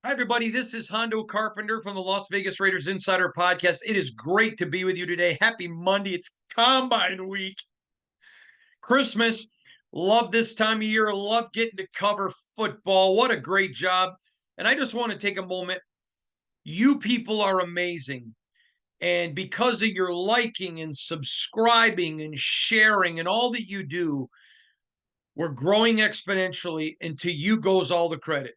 Hi, everybody. This is Hondo Carpenter from the Las Vegas Raiders Insider Podcast. It is great to be with you today. Happy Monday. It's Combine Week. Christmas. Love this time of year. Love getting to cover football. What a great job. And I just want to take a moment. You people are amazing. And because of your liking and subscribing and sharing and all that you do, we're growing exponentially. And to you goes all the credit.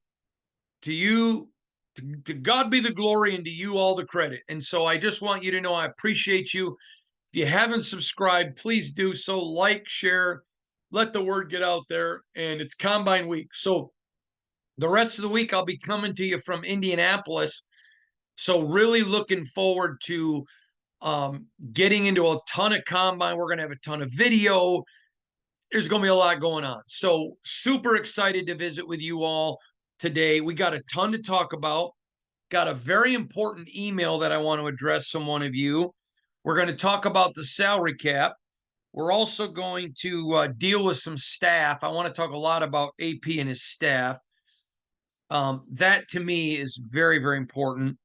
To you, to God be the glory, and to you all the credit. And so I just want you to know I appreciate you. If you haven't subscribed, please do so. Like, share, let the word get out there. And it's Combine Week. So the rest of the week, I'll be coming to you from Indianapolis. So really looking forward to getting into a ton of Combine. We're going to have a ton of video. There's going to be a lot going on. So super excited to visit with you all today. We got a ton to talk about. Got a very important email that I want to address from one of you. We're going to talk about the salary cap. We're also going to deal with some staff. I want to talk a lot about AP and his staff. That to me is very, very important.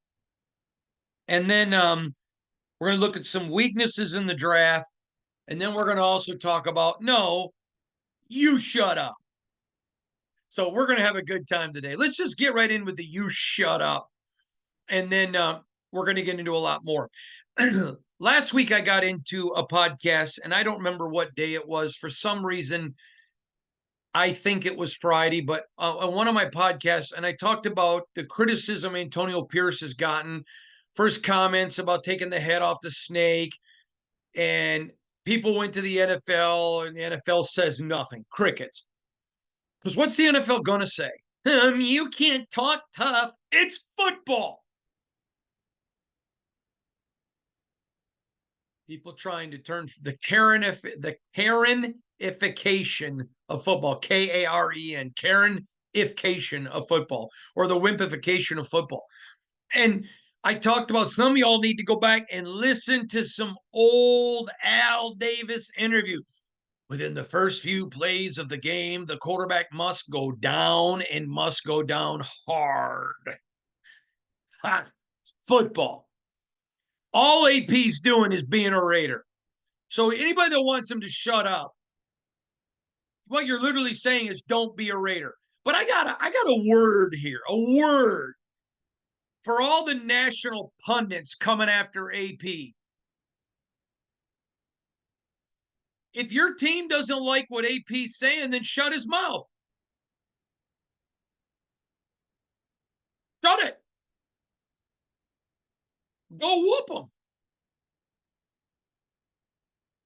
And then we're going to look at some weaknesses in the draft. And then we're going to also talk about, no, you shut up. So we're going to have a good time today. Let's just get right in with the you shut up. And then we're going to get into a lot more. Last week, I got into a podcast, and I don't remember what day it was. For some reason, I think it was Friday, but on one of my podcasts, and I talked about the criticism Antonio Pierce has gotten, first comments about taking the head off the snake, and people went to the NFL, and the NFL says nothing, crickets. Because what's the NFL going to say? You can't talk tough. It's football. People trying to turn the Karenification of football, Karen, Karenification of football, or the wimpification of football. And I talked about some of y'all need to go back and listen to some old Al Davis interview. Within the first few plays of the game, the quarterback must go down and must go down hard. Football. All AP's doing is being a Raider. So anybody that wants him to shut up, what you're literally saying is don't be a Raider. But I got a word here, a word for all the national pundits coming after AP. If your team doesn't like what AP's saying, then shut his mouth. Shut it. Go whoop him.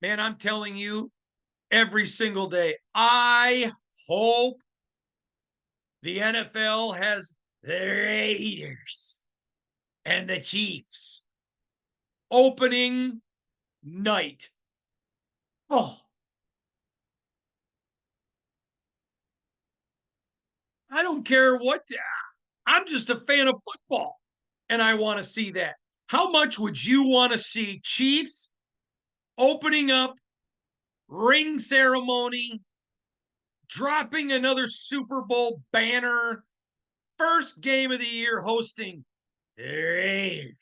Man, I'm telling you, every single day, I hope the NFL has the Raiders and the Chiefs opening night. Oh, I don't care what. I'm just a fan of football, and I want to see that. How much would you want to see Chiefs opening up, ring ceremony, dropping another Super Bowl banner, first game of the year hosting the Raiders?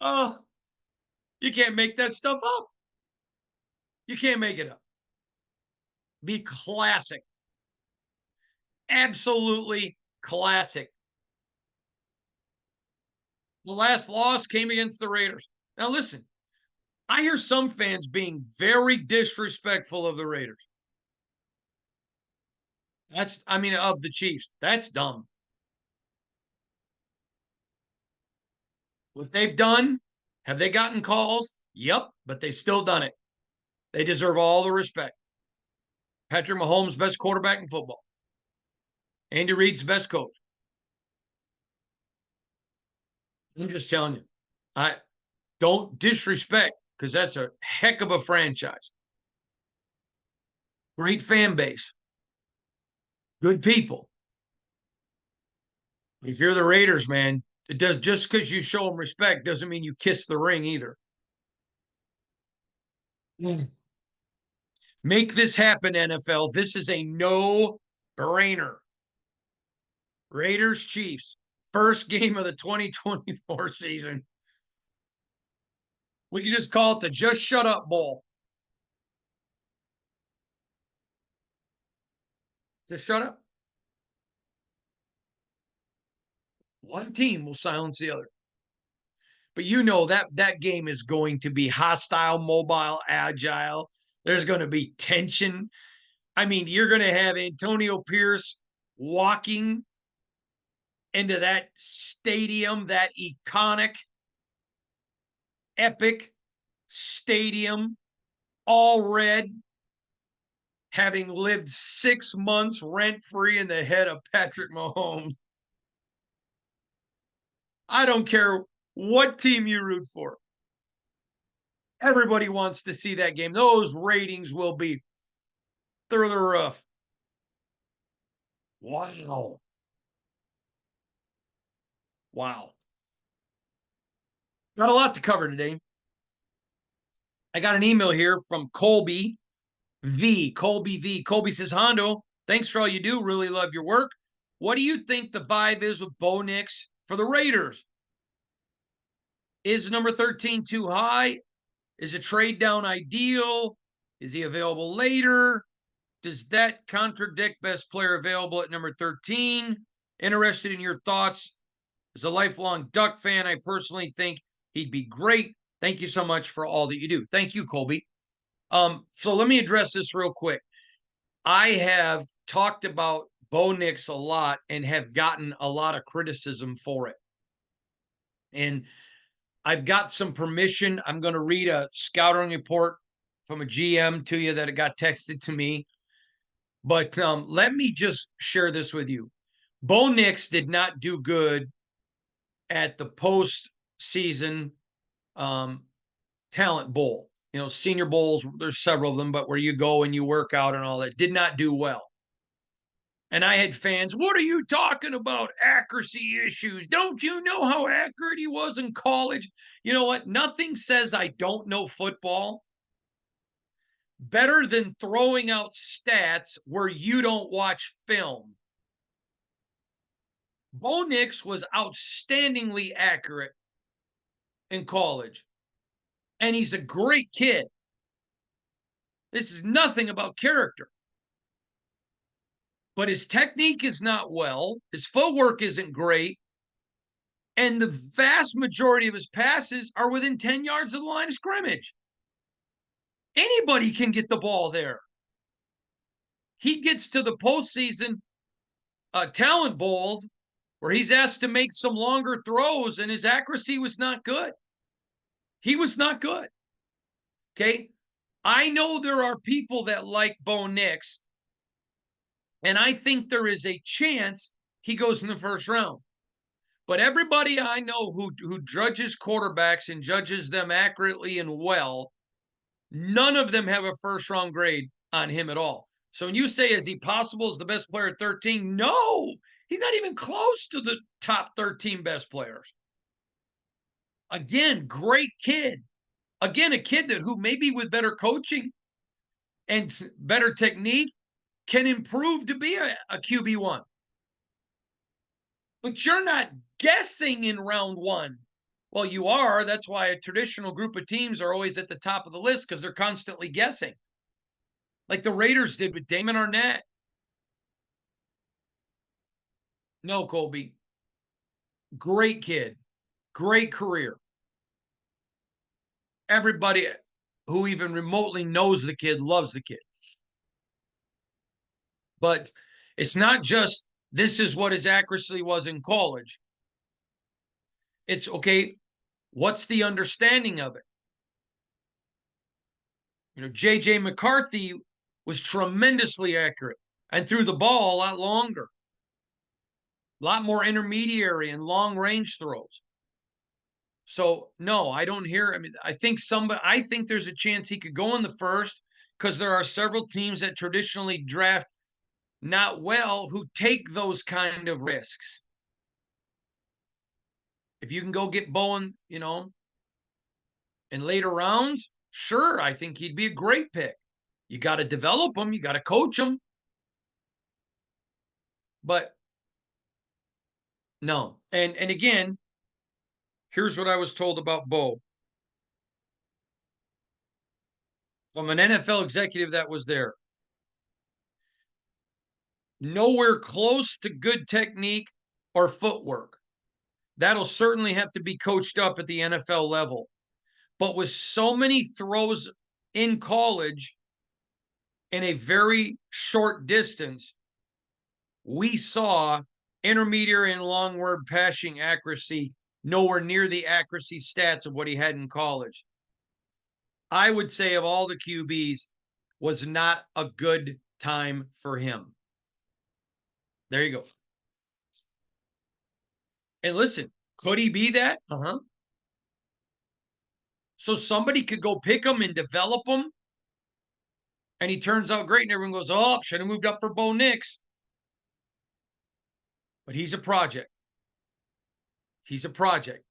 Oh, you can't make that stuff up. You can't make it up. Be classic. Absolutely classic. The last loss came against the Raiders. Now, listen, I hear some fans being very disrespectful of the Raiders. Of the Chiefs. That's dumb. What they've done, have they gotten calls? Yep, but they still done it. They deserve all the respect. Patrick Mahomes, best quarterback in football. Andy Reid's best coach. I'm just telling you. I don't disrespect because that's a heck of a franchise. Great fan base. Good people. If you're the Raiders, man, it does just because you show them respect doesn't mean you kiss the ring either. Make this happen, NFL. This is a no-brainer. Raiders Chiefs, first game of the 2024 season. We can just call it the Just Shut Up Bowl. Just shut up. One team will silence the other. But you know that game is going to be hostile, mobile, agile. There's going to be tension. I mean, you're going to have Antonio Pierce walking into that stadium, that iconic, epic stadium, all red, having lived 6 months rent-free in the head of Patrick Mahomes. I don't care what team you root for. Everybody wants to see that game. Those ratings will be through the roof. Wow. Wow. Got a lot to cover today. I got an email here from Colby V. Colby V. Colby says, Hondo, thanks for all you do. Really love your work. What do you think the vibe is with Bo Nix for the Raiders? Is number 13 too high? Is a trade down ideal? Is he available later? Does that contradict best player available at number 13? Interested in your thoughts. As a lifelong Duck fan, I personally think he'd be great. Thank you so much for all that you do. Thank you, Colby. So let me address this real quick. I have talked about Bo Nix a lot and have gotten a lot of criticism for it. And I've got some permission. I'm going to read a scouting report from a GM to you that it got texted to me. But let me just share this with you. Bo Nix did not do good at the postseason talent bowl. You know, senior bowls, there's several of them, but where you go and you work out and all that, did not do well. And I had fans, what are you talking about? Accuracy issues. Don't you know how accurate he was in college? You know what? Nothing says I don't know football better than throwing out stats where you don't watch film. Bo Nix was outstandingly accurate in college, and he's a great kid. This is nothing about character. But his technique is not well. His footwork isn't great. And the vast majority of his passes are within 10 yards of the line of scrimmage. Anybody can get the ball there. He gets to the postseason talent bowls where he's asked to make some longer throws, and his accuracy was not good. He was not good. Okay? I know there are people that like Bo Nix, and I think there is a chance he goes in the first round. But everybody I know who judges quarterbacks and judges them accurately and well, none of them have a first round grade on him at all. So when you say, is he possible as the best player at 13? No, he's not even close to the top 13 best players. Again, great kid. Again, a kid that who maybe with better coaching and better technique can improve to be a QB1. But you're not guessing in round one. Well, you are. That's why a traditional group of teams are always at the top of the list because they're constantly guessing. Like the Raiders did with Damon Arnett. No, Colby. Great kid. Great career. Everybody who even remotely knows the kid loves the kid. But it's not just this is what his accuracy was in college. It's okay, what's the understanding of it? You know, J.J. McCarthy was tremendously accurate and threw the ball a lot longer, a lot more intermediary and long range throws. So no, I don't hear. I mean, I think there's a chance he could go in the first because there are several teams that traditionally draft not well who take those kind of risks. If you can go get Bowen, you know, in later rounds, sure, I think he'd be a great pick. You got to develop him, you got to coach him. But No. And again, here's what I was told about Bo from an NFL executive that was there. Nowhere close to good technique or footwork. That'll certainly have to be coached up at the NFL level. But with so many throws in college in a very short distance, we saw intermediate and long word passing accuracy nowhere near the accuracy stats of what he had in college. I would say of all the QBs, was not a good time for him. There you go. And listen, could he be that? Uh-huh. So somebody could go pick him and develop him, and he turns out great, and everyone goes, oh, should have moved up for Bo Nix. But he's a project. He's a project.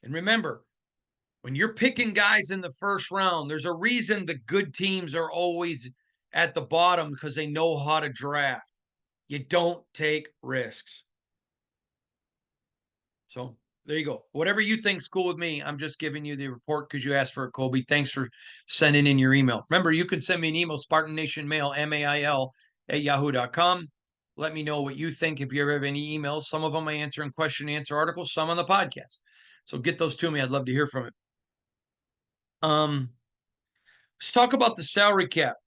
And remember, when you're picking guys in the first round, there's a reason the good teams are always at the bottom, because they know how to draft. You don't take risks. So there you go. Whatever you think's cool with me, I'm just giving you the report because you asked for it, Colby. Thanks for sending in your email. Remember, you can send me an email, Spartan Nation Mail, MAIL, @yahoo.com. Let me know what you think if you ever have any emails. Some of them I answer in question and answer articles, some on the podcast. So get those to me. I'd love to hear from it. Let's talk about the salary cap.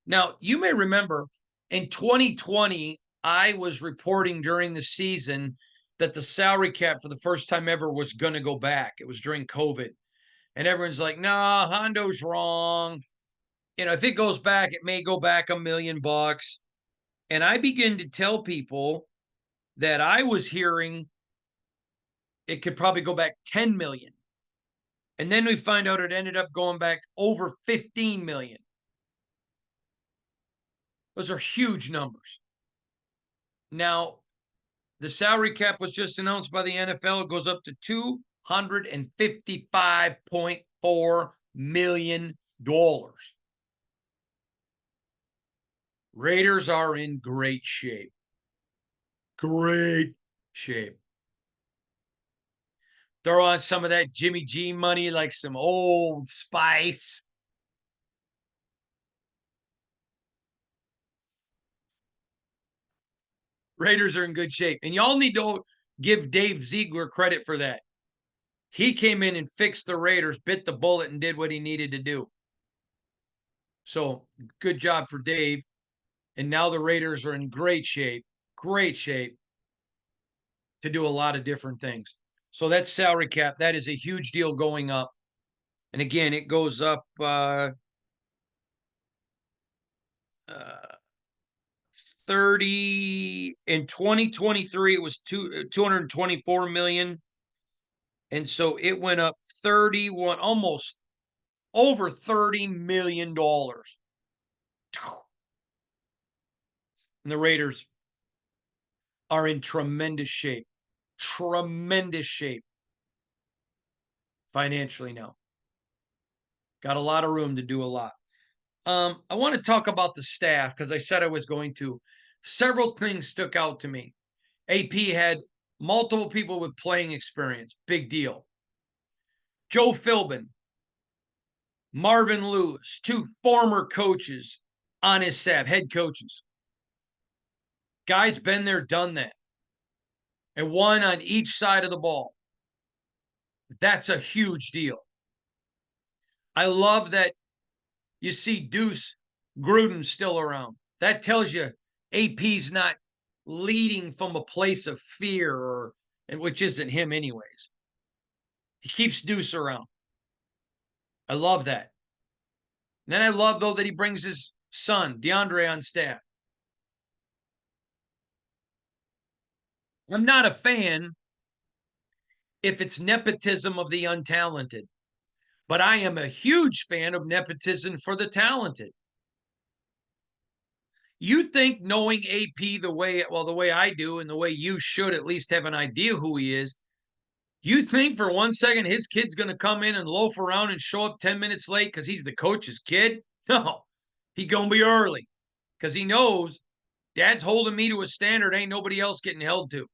Now, you may remember in 2020, I was reporting during the season that the salary cap for the first time ever was going to go back. It was during COVID. And everyone's like, nah, Hondo's wrong. If it goes back, it may go back $1 million. And I begin to tell people that I was hearing it could probably go back 10 million. And then we find out it ended up going back over 15 million. Those are huge numbers. Now, the salary cap was just announced by the NFL. It goes up to $255.4 million. Raiders are in great shape. Great shape. Throw on some of that Jimmy G money like some Old Spice. Raiders are in good shape. And y'all need to give Dave Ziegler credit for that. He came in and fixed the Raiders, bit the bullet, and did what he needed to do. So good job for Dave. And now the Raiders are in great shape to do a lot of different things. So that salary cap, that is a huge deal going up. And again, it goes up 30 in 2023. It was 224 million. And so it went up 31, almost over $30 million. And the Raiders are in tremendous shape financially now. Got a lot of room to do a lot. I want to talk about the staff because I said I was going to. Several things stuck out to me. AP had multiple people with playing experience. Big deal. Joe Philbin, Marvin Lewis, two former coaches on his staff, head coaches. Guys been there, done that. And one on each side of the ball. That's a huge deal. I love that you see Deuce Gruden still around. That tells you AP's not leading from a place of fear, which isn't him anyways. He keeps Deuce around. I love that. And then I love, though, that he brings his son, DeAndre, on staff. I'm not a fan if it's nepotism of the untalented, but I am a huge fan of nepotism for the talented. You think knowing AP the way I do, and the way you should at least have an idea who he is, you think for 1 second his kid's going to come in and loaf around and show up 10 minutes late because he's the coach's kid? No, he's going to be early because he knows dad's holding me to a standard ain't nobody else getting held to.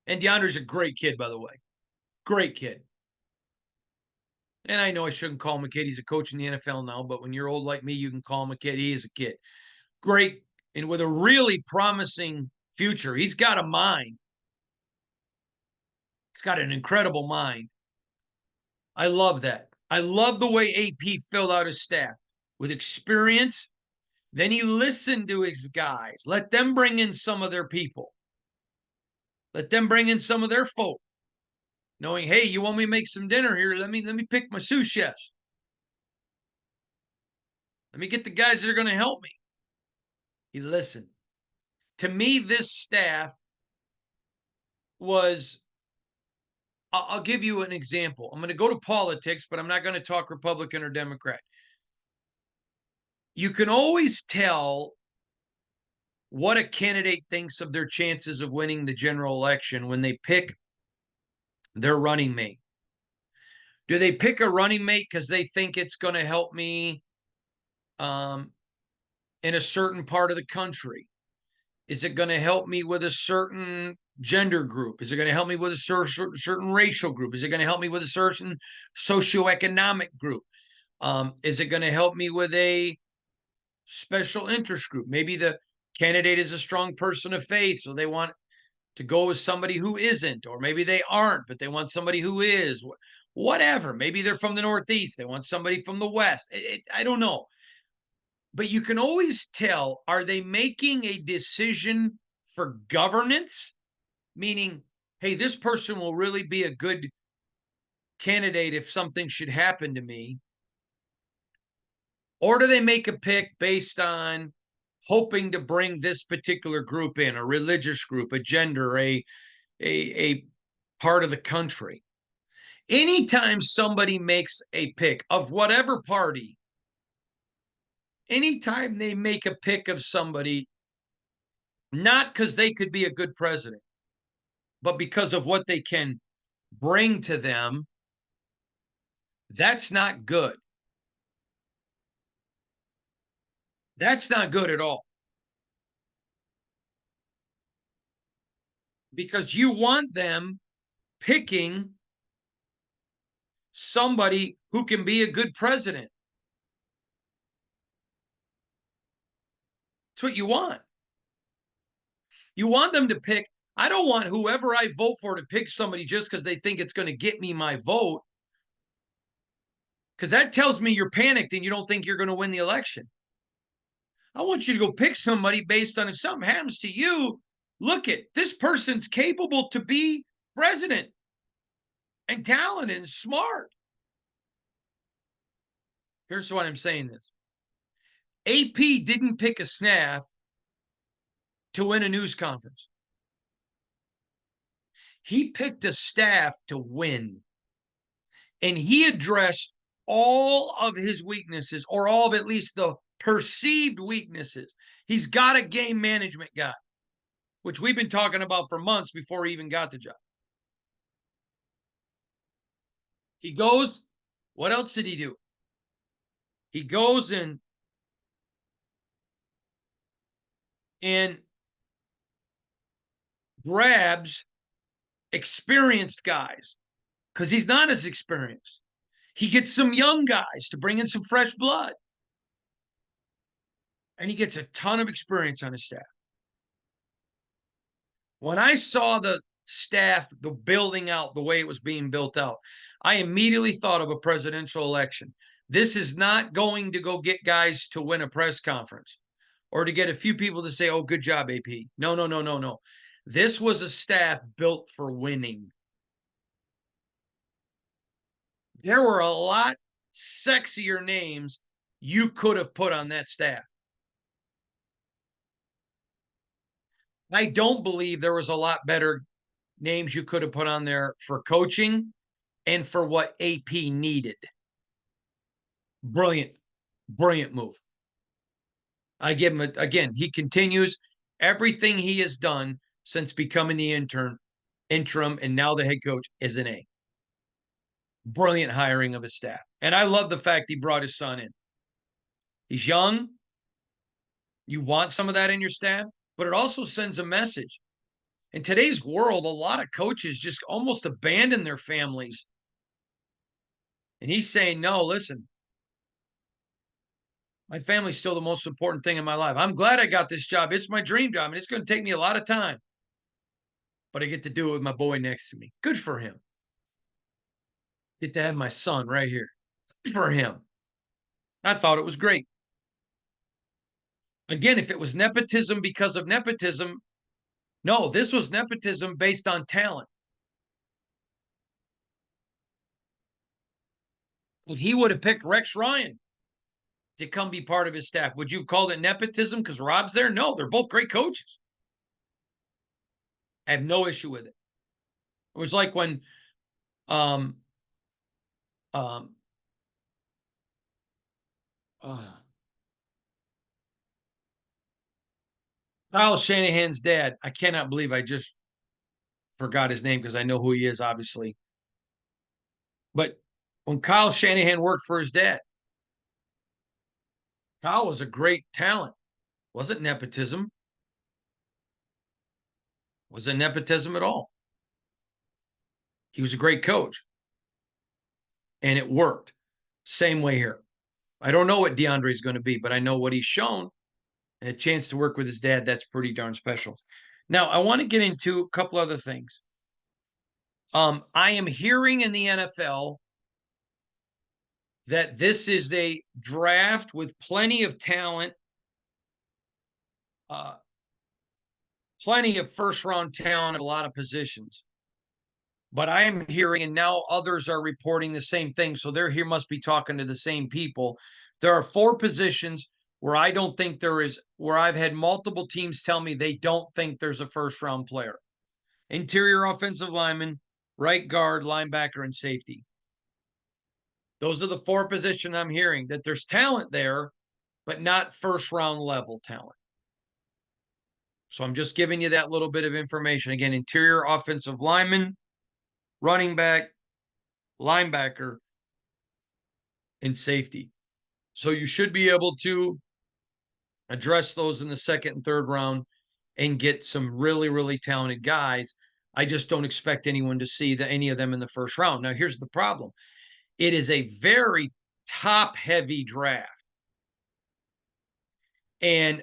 And DeAndre's a great kid, by the way. Great kid. And I know I shouldn't call him a kid. He's a coach in the NFL now, but when you're old like me, you can call him a kid. He is a kid. Great. And with a really promising future. He's got a mind. He's got an incredible mind. I love that. I love the way AP filled out his staff with experience. Then he listened to his guys. Let them bring in some of their people. Let them bring in some of their folk. Knowing, hey, you want me to make some dinner here? Let me pick my sous chefs. Let me get the guys that are going to help me. He listened. To me, this staff was, I'll give you an example. I'm going to go to politics, but I'm not going to talk Republican or Democrat. You can always tell what a candidate thinks of their chances of winning the general election when they pick their running mate. Do they pick a running mate because they think it's going to help me in a certain part of the country? Is it going to help me with a certain gender group? Is it going to help me with a certain racial group? Is it going to help me with a certain socioeconomic group? Is it going to help me with a special interest group? Maybe the candidate is a strong person of faith, so they want to go with somebody who isn't, or maybe they aren't, but they want somebody who is. Whatever. Maybe they're from the Northeast. They want somebody from the West. I don't know. But you can always tell, are they making a decision for governance? Meaning, hey, this person will really be a good candidate if something should happen to me. Or do they make a pick based on hoping to bring this particular group in, a religious group, a gender, a part of the country? Anytime somebody makes a pick of whatever party, anytime they make a pick of somebody, not because they could be a good president, but because of what they can bring to them, that's not good. That's not good at all. Because you want them picking somebody who can be a good president. That's what you want. You want them to pick. I don't want whoever I vote for to pick somebody just because they think it's going to get me my vote. Because that tells me you're panicked and you don't think you're going to win the election. I want you to go pick somebody based on if something happens to you, look at this person's capable to be president and talented and smart. Here's why I'm saying this. AP didn't pick a staff to win a news conference. He picked a staff to win. And he addressed all of his weaknesses, or all of at least the perceived weaknesses. He's got a game management guy, which we've been talking about for months before he even got the job. He goes, what else did he do? He goes and grabs experienced guys because he's not as experienced. He gets some young guys to bring in some fresh blood. And he gets a ton of experience on his staff. When I saw the staff, the building out, the way it was being built out, I immediately thought of a presidential election. This is not going to go get guys to win a press conference or to get a few people to say, oh, good job, AP. No, no, no, no, no. This was a staff built for winning. There were a lot sexier names you could have put on that staff. I don't believe there was a lot better names you could have put on there for coaching and for what AP needed. Brilliant, brilliant move. I give him, again, he continues everything he has done since becoming the interim, and now the head coach is an A. Brilliant hiring of his staff. And I love the fact he brought his son in. He's young. You want some of that in your staff, but it also sends a message. In today's world, a lot of coaches just almost abandon their families. And he's saying, no, listen, my family's still the most important thing in my life. I'm glad I got this job. It's my dream job, and it's going to take me a lot of time. But I get to do it with my boy next to me. Good for him. Get to have my son right here. Good for him. I thought it was great. Again, if it was nepotism because of nepotism, no, this was nepotism based on talent. If he would have picked Rex Ryan to come be part of his staff, would you have called it nepotism because Rob's there? No, they're both great coaches. I have no issue with it. It was like when um, uh, Kyle Shanahan's dad. I cannot believe I just forgot his name because I know who he is, obviously. But when Kyle Shanahan worked for his dad, Kyle was a great talent. Wasn't nepotism. Wasn't nepotism at all. He was a great coach. And it worked. Same way here. I don't know what DeAndre is going to be, but I know what he's shown. And a chance to work with his dad, that's pretty darn special. Now, I want to get into a couple other things. I am hearing in the NFL that this is a draft with plenty of talent, plenty of first-round talent at a lot of positions. But I am hearing, and now others are reporting the same thing, so they're here must be talking to the same people. There are 4 positions where I don't think there is, where I've had multiple teams tell me they don't think there's a first-round player. Interior offensive lineman, right guard, linebacker, and safety. Those are the 4 positions I'm hearing that there's talent there, but not first-round level talent. So I'm just giving you that little bit of information. Again, interior offensive lineman, running back, linebacker, and safety. So you should be able to address those in the second and third round and get some really, really talented guys. I just don't expect anyone to see any of them in the first round. Now, here's the problem. It is a very top-heavy draft. And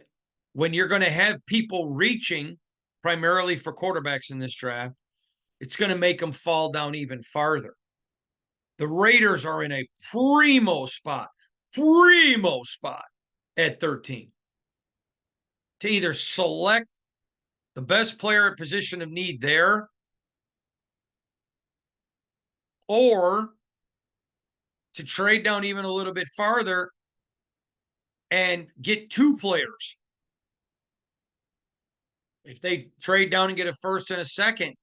when you're going to have people reaching primarily for quarterbacks in this draft, it's going to make them fall down even farther. The Raiders are in a primo spot at 13 to either select the best player at position of need there or to trade down even a little bit farther and get 2 players. If they trade down and get a first and a second,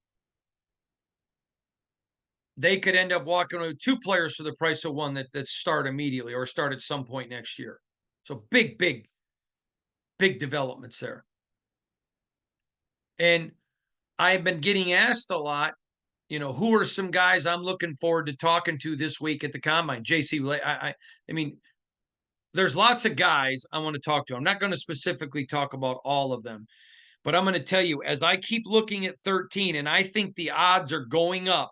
they could end up walking with 2 players for the price of one that start immediately or start at some point next year. So big developments there. And I've been getting asked a lot, who are some guys I'm looking forward to talking to this week at the combine? JC, I mean, there's lots of guys I want to talk to. I'm not going to specifically talk about all of them, but I'm going to tell you, as I keep looking at 13, and I think the odds are going up,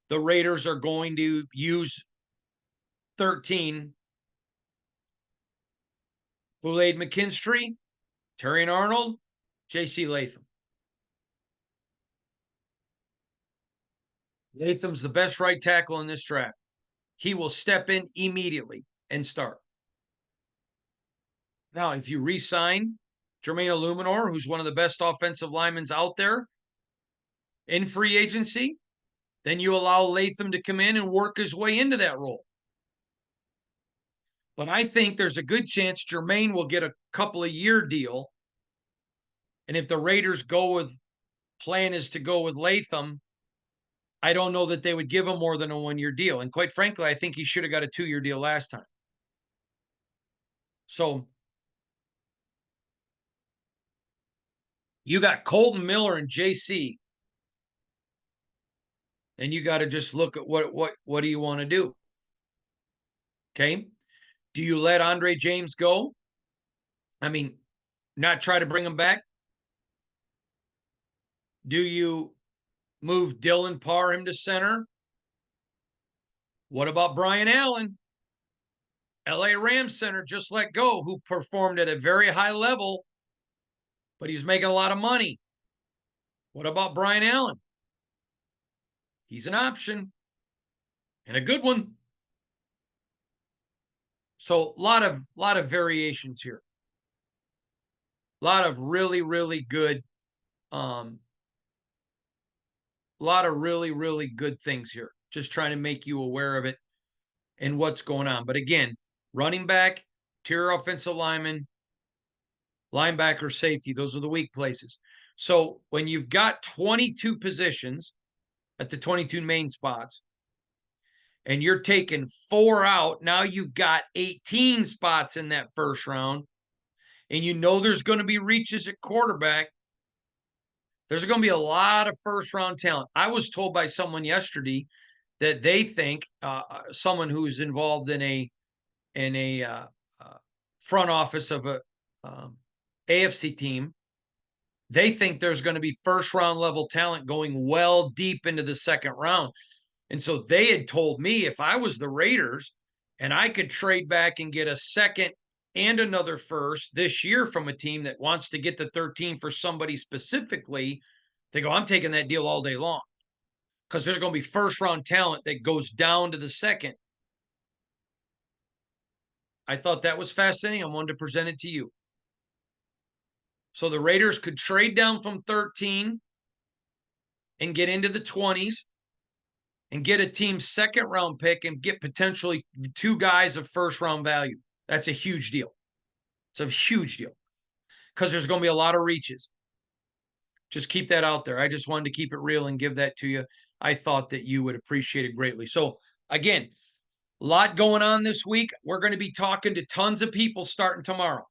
the Raiders are going to use 13. Kool-Aid McKinstry, Terrion Arnold, J.C. Latham. Latham's the best right tackle in this draft. He will step in immediately and start. Now, if you re-sign Jermaine Illuminor, who's one of the best offensive linemen out there in free agency, then you allow Latham to come in and work his way into that role. But I think there's a good chance Jermaine will get a couple of year deal. And if the Raiders plan is to go with Latham, I don't know that they would give him more than a 1-year deal. And quite frankly, I think he should have got a 2-year deal last time. So you got Colton Miller and JC. And you got to just look at what do you want to do? Okay. Do you let Andre James go? I mean, not try to bring him back? Do you move Dylan Parham to center? What about Brian Allen? LA Rams center just let go, who performed at a very high level, but he's making a lot of money. What about Brian Allen? He's an option and a good one. So a lot of variations here. A lot of really good lot of really good things here. Just trying to make you aware of it and what's going on. But again, running back, interior offensive lineman, linebacker, safety, those are the weak places. So when you've got 22 positions at the 22 main spots and you're taking 4 out, now you've got 18 spots in that first round, and you know there's going to be reaches at quarterback. There's going to be a lot of first round talent. I was told by someone yesterday that they think someone who's involved in a front office of a AFC team, they think there's going to be first round level talent going well deep into the second round. And so they had told me if I was the Raiders and I could trade back and get a second and another first this year from a team that wants to get to 13 for somebody specifically, they go, I'm taking that deal all day long, because there's going to be first round talent that goes down to the second. I thought that was fascinating. I wanted to present it to you. So the Raiders could trade down from 13 and get into the 20s and get a team's second round pick and get potentially 2 guys of first round value. That's a huge deal. It's a huge deal because there's going to be a lot of reaches. Just keep that out there. I just wanted to keep it real and give that to you. I thought that you would appreciate it greatly. So again, a lot going on this week. We're going to be talking to tons of people starting tomorrow.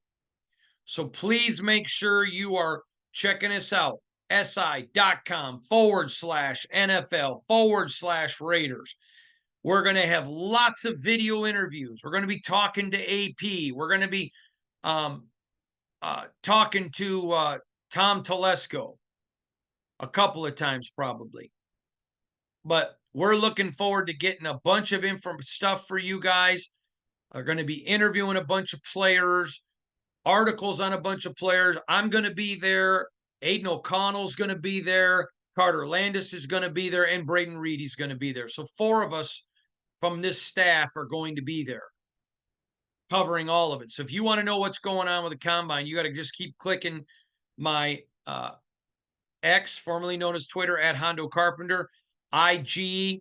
So please make sure you are checking us out. SI.com/NFL/Raiders. We're going to have lots of video interviews. We're going to be talking to AP. We're going to be talking to Tom Telesco a couple of times probably. But we're looking forward to getting a bunch of stuff for you guys. We're going to be interviewing a bunch of players, articles on a bunch of players. I'm going to be there. Aiden O'Connell's going to be there. Carter Landis is going to be there. And Braden Reed is going to be there. So 4 of us from this staff are going to be there covering all of it. So if you want to know what's going on with the Combine, you got to just keep clicking my X, formerly known as Twitter, at Hondo Carpenter, IG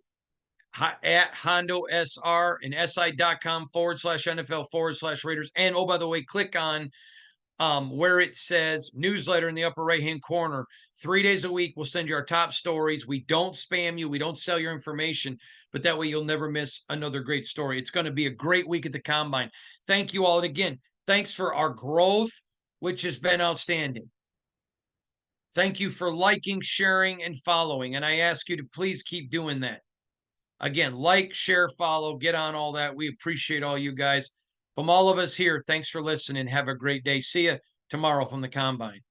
at Hondo SR, and SI.com/NFL/Raiders. And oh, by the way, click on where it says newsletter in the upper right-hand corner. 3 days a week, we'll send you our top stories. We don't spam you. We don't sell your information, but that way you'll never miss another great story. It's going to be a great week at the Combine. Thank you all. And again, thanks for our growth, which has been outstanding. Thank you for liking, sharing, and following. And I ask you to please keep doing that. Again, like, share, follow, get on all that. We appreciate all you guys. From all of us here, thanks for listening. Have a great day. See you tomorrow from the Combine.